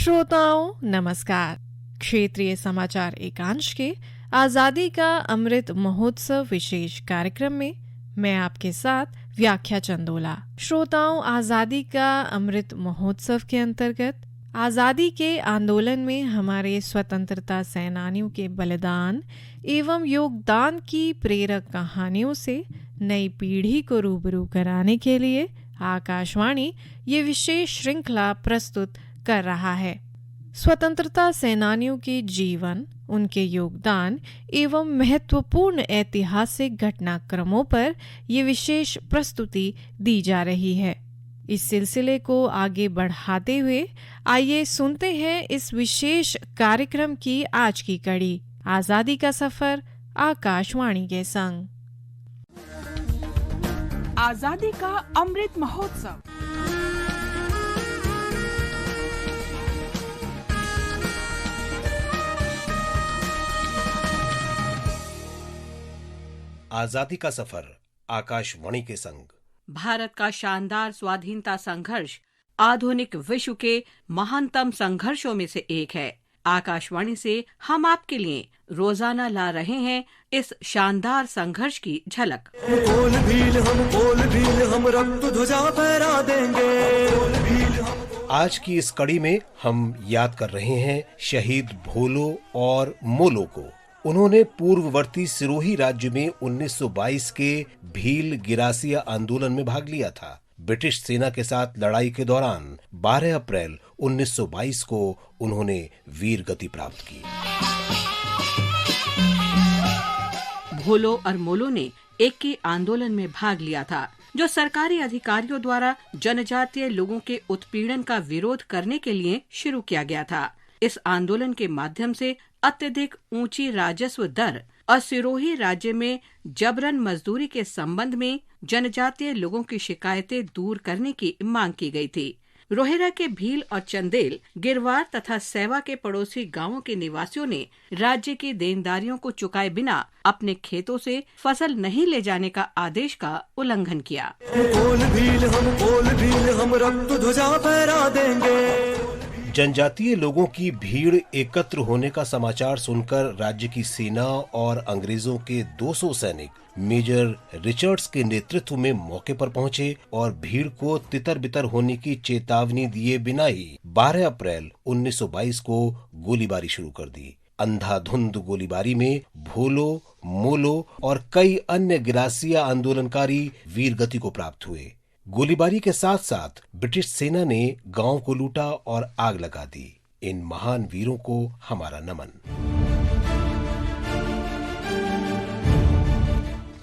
श्रोताओं नमस्कार। क्षेत्रीय समाचार एकांश के आजादी का अमृत महोत्सव विशेष कार्यक्रम में मैं आपके साथ व्याख्या चंदोला। श्रोताओं, आजादी का अमृत महोत्सव के अंतर्गत आजादी के आंदोलन में हमारे स्वतंत्रता सेनानियों के बलिदान एवं योगदान की प्रेरक कहानियों से नई पीढ़ी को रूबरू कराने के लिए आकाशवाणी ये विशेष श्रृंखला प्रस्तुत कर रहा है। स्वतंत्रता सेनानियों के जीवन, उनके योगदान एवं महत्वपूर्ण ऐतिहासिक घटनाक्रमों पर ये विशेष प्रस्तुति दी जा रही है। इस सिलसिले को आगे बढ़ाते हुए आइए सुनते हैं इस विशेष कार्यक्रम की आज की कड़ी, आजादी का सफर आकाशवाणी के संग। आजादी का अमृत महोत्सव। आजादी का सफर आकाशवाणी के संग। भारत का शानदार स्वाधीनता संघर्ष आधुनिक विश्व के महानतम संघर्षों में से एक है। आकाशवाणी से हम आपके लिए रोजाना ला रहे हैं इस शानदार संघर्ष की झलक। हम रक्त ध्वजा फहरा देंगे। आज की इस कड़ी में हम याद कर रहे हैं शहीद भोलो और मोलो को। उन्होंने पूर्ववर्ती सिरोही राज्य में 1922 के भील गिरासिया आंदोलन में भाग लिया था। ब्रिटिश सेना के साथ लड़ाई के दौरान 12 अप्रैल 1922 को उन्होंने वीर गति प्राप्त की। भोलो और मोलो ने एक ही आंदोलन में भाग लिया था जो सरकारी अधिकारियों द्वारा जनजातीय लोगों के उत्पीड़न का विरोध करने के लिए शुरू किया गया था। इस आंदोलन के माध्यम से अत्यधिक ऊंची राजस्व दर और सिरोही राज्य में जबरन मजदूरी के संबंध में जनजातीय लोगों की शिकायतें दूर करने की मांग की गई थी। रोहिरा के भील और चंदेल, गिरवार तथा सेवा के पड़ोसी गांवों के निवासियों ने राज्य की देनदारियों को चुकाए बिना अपने खेतों से फसल नहीं ले जाने का आदेश का उल्लंघन किया। हम रक्त ध्वजा फहरा देंगे। जनजातीय लोगों की भीड़ एकत्र होने का समाचार सुनकर राज्य की सेना और अंग्रेजों के 200 सैनिक मेजर रिचर्ड्स के नेतृत्व में मौके पर पहुंचे और भीड़ को तितर बितर होने की चेतावनी दिए बिना ही 12 अप्रैल 1922 को गोलीबारी शुरू कर दी। अंधाधुंध गोलीबारी में भोलो, मोलो और कई अन्य गिरासिया आंदोलनकारी वीर गति को प्राप्त हुए। गोलीबारी के साथ साथ ब्रिटिश सेना ने गांव को लूटा और आग लगा दी। इन महान वीरों को हमारा नमन।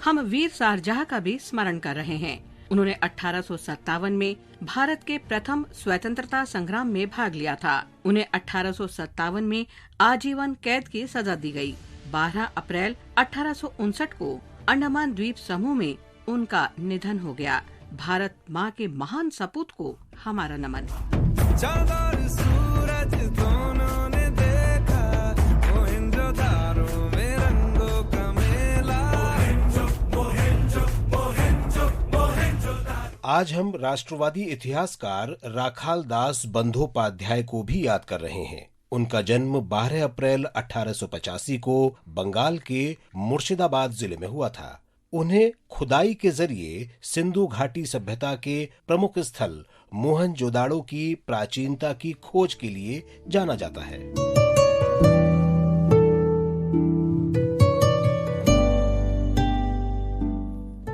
हम वीर सारजहाँ का भी स्मरण कर रहे हैं। उन्होंने 1857 में भारत के प्रथम स्वतंत्रता संग्राम में भाग लिया था। उन्हें 1857 में आजीवन कैद की सजा दी गई। 12 अप्रैल 1859 को अंडमान द्वीप समूह में उनका निधन हो गया। भारत माँ के महान सपूत को हमारा नमन। सूरज दोनों ने देखा, मोहेंजोदारो में रंगों का मेला। आज हम राष्ट्रवादी इतिहासकार राखाल दास बंदोपाध्याय को भी याद कर रहे हैं। उनका जन्म 12 अप्रैल 1885 को बंगाल के मुर्शिदाबाद जिले में हुआ था। उन्हें खुदाई के जरिए सिंधु घाटी सभ्यता के प्रमुख स्थल मोहनजोदाड़ो की प्राचीनता की खोज के लिए जाना जाता है।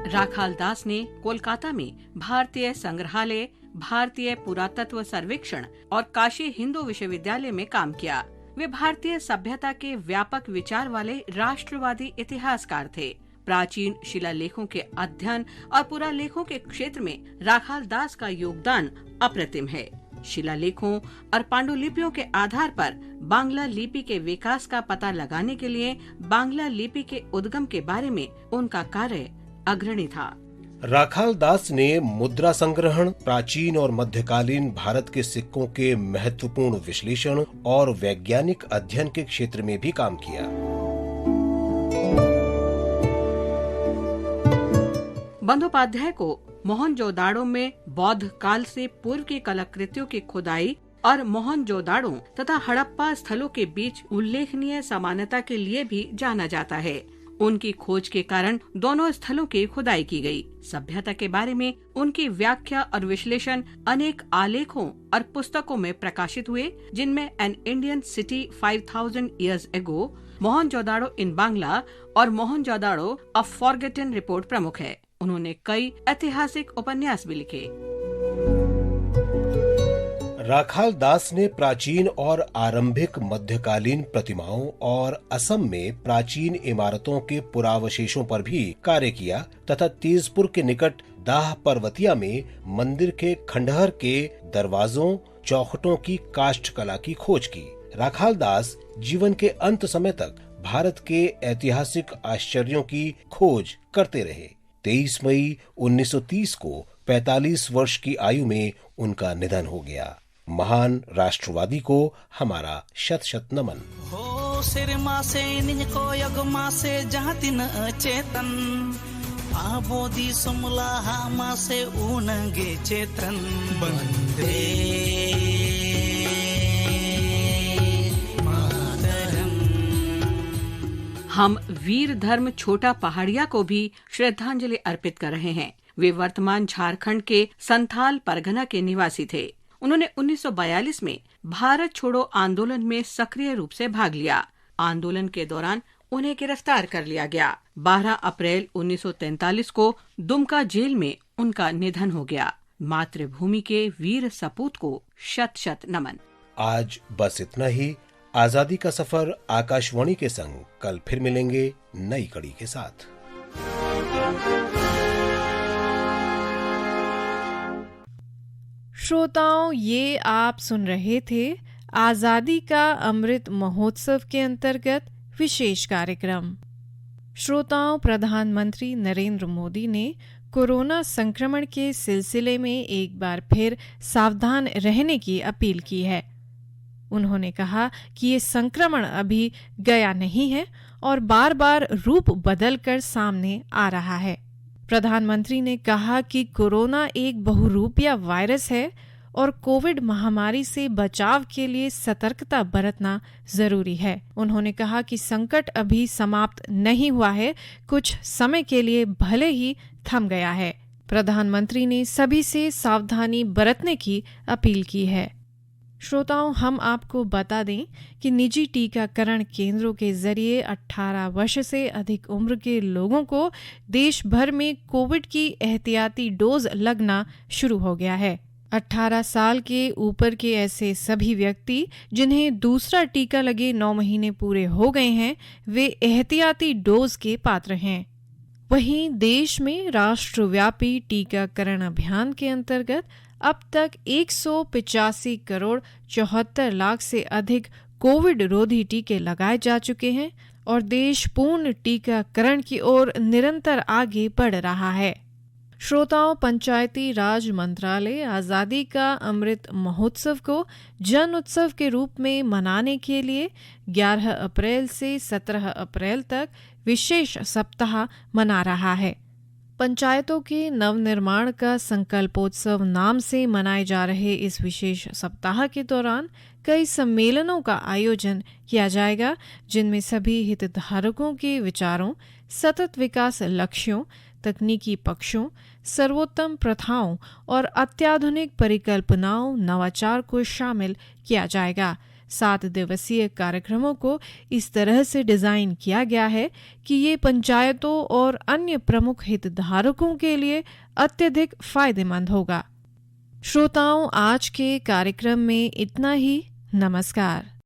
राखाल दास ने कोलकाता में भारतीय संग्रहालय, भारतीय पुरातत्व सर्वेक्षण और काशी हिंदू विश्वविद्यालय में काम किया। वे भारतीय सभ्यता के व्यापक विचार वाले राष्ट्रवादी इतिहासकार थे। प्राचीन शिलालेखों के अध्ययन और पुरालेखों के क्षेत्र में राखाल दास का योगदान अप्रतिम है। शिलालेखों और पांडुलिपियों के आधार पर बांग्ला लिपि के विकास का पता लगाने के लिए बांग्ला लिपि के उद्गम के बारे में उनका कार्य अग्रणी था। राखाल दास ने मुद्रा संग्रहण, प्राचीन और मध्यकालीन भारत के सिक्कों के महत्वपूर्ण विश्लेषण और वैज्ञानिक अध्ययन के क्षेत्र में भी काम किया। बंदोपाध्याय को मोहनजोदाड़ो में बौद्ध काल से पूर्व की कलाकृतियों की खुदाई और मोहनजोदाड़ो तथा हड़प्पा स्थलों के बीच उल्लेखनीय समानता के लिए भी जाना जाता है। उनकी खोज के कारण दोनों स्थलों की खुदाई की गई। सभ्यता के बारे में उनकी व्याख्या और विश्लेषण अनेक आलेखों और पुस्तकों में प्रकाशित हुए, जिनमें an Indian city 5000 years ago, Mohenjodaro in Bangla और मोहनजोदाड़ो अ फॉरगेटन रिपोर्ट प्रमुख है। उन्होंने कई ऐतिहासिक उपन्यास भी लिखे। राखाल दास ने प्राचीन और आरंभिक मध्यकालीन प्रतिमाओं और असम में प्राचीन इमारतों के पुरावशेषों पर भी कार्य किया तथा तेजपुर के निकट दाह पर्वतिया में मंदिर के खंडहर के दरवाजों चौखटों की काष्ठ कला की खोज की। राखाल दास जीवन के अंत समय तक भारत के ऐतिहासिक आश्चर्यों की खोज करते रहे। 23 मई 1930 को 45 वर्ष की आयु में उनका निधन हो गया। महान राष्ट्रवादी को हमारा शत शत नमन। हो सिर मासे निज को यग मासे जहाँ तिन चेतन आबोदी सुमला मासे ऊनगे चेतन बंदे मातरम। हम वीर धर्म छोटा पहाड़िया को भी श्रद्धांजलि अर्पित कर रहे हैं। वे वर्तमान झारखंड के संथाल परगना के निवासी थे। उन्होंने 1942 में भारत छोड़ो आंदोलन में सक्रिय रूप से भाग लिया। आंदोलन के दौरान उन्हें गिरफ्तार कर लिया गया। 12 अप्रैल 1943 को दुमका जेल में उनका निधन हो गया। मातृभूमि के वीर सपूत को शत शत नमन। आज बस इतना ही। आजादी का सफर आकाशवाणी के संग कल फिर मिलेंगे नई कड़ी के साथ। श्रोताओं, ये आप सुन रहे थे आजादी का अमृत महोत्सव के अंतर्गत विशेष कार्यक्रम। श्रोताओं, प्रधानमंत्री नरेंद्र मोदी ने कोरोना संक्रमण के सिलसिले में एक बार फिर सावधान रहने की अपील की है। उन्होंने कहा कि ये संक्रमण अभी गया नहीं है और बार बार रूप बदलकर सामने आ रहा है। प्रधानमंत्री ने कहा कि कोरोना एक बहुरूपिया वायरस है और कोविड महामारी से बचाव के लिए सतर्कता बरतना जरूरी है। उन्होंने कहा कि संकट अभी समाप्त नहीं हुआ है, कुछ समय के लिए भले ही थम गया है। प्रधानमंत्री ने सभी से सावधानी बरतने की अपील की है। श्रोताओं, हम आपको बता दें कि निजी टीकाकरण केंद्रों के जरिए 18 वर्ष से अधिक उम्र के लोगों को देश भर में कोविड की एहतियाती डोज लगना शुरू हो गया है। 18 साल के ऊपर के ऐसे सभी व्यक्ति जिन्हें दूसरा टीका लगे 9 महीने पूरे हो गए हैं, वे एहतियाती डोज के पात्र हैं। वहीं देश में राष्ट्रव्यापी टीकाकरण अभियान के अंतर्गत अब तक 185 करोड़ 74 लाख से अधिक कोविड रोधी टीके लगाए जा चुके हैं और देश पूर्ण टीकाकरण की ओर निरंतर आगे बढ़ रहा है। श्रोताओं, पंचायती राज मंत्रालय आजादी का अमृत महोत्सव को जन उत्सव के रूप में मनाने के लिए 11 अप्रैल से 17 अप्रैल तक विशेष सप्ताह मना रहा है। पंचायतों के नवनिर्माण का संकल्पोत्सव नाम से मनाए जा रहे इस विशेष सप्ताह के दौरान कई सम्मेलनों का आयोजन किया जाएगा, जिनमें सभी हितधारकों के विचारों, सतत विकास लक्ष्यों, तकनीकी पक्षों, सर्वोत्तम प्रथाओं और अत्याधुनिक परिकल्पनाओं, नवाचार को शामिल किया जाएगा। 7 दिवसीय कार्यक्रमों को इस तरह से डिजाइन किया गया है कि ये पंचायतों और अन्य प्रमुख हितधारकों के लिए अत्यधिक फायदेमंद होगा। श्रोताओं, आज के कार्यक्रम में इतना ही। नमस्कार।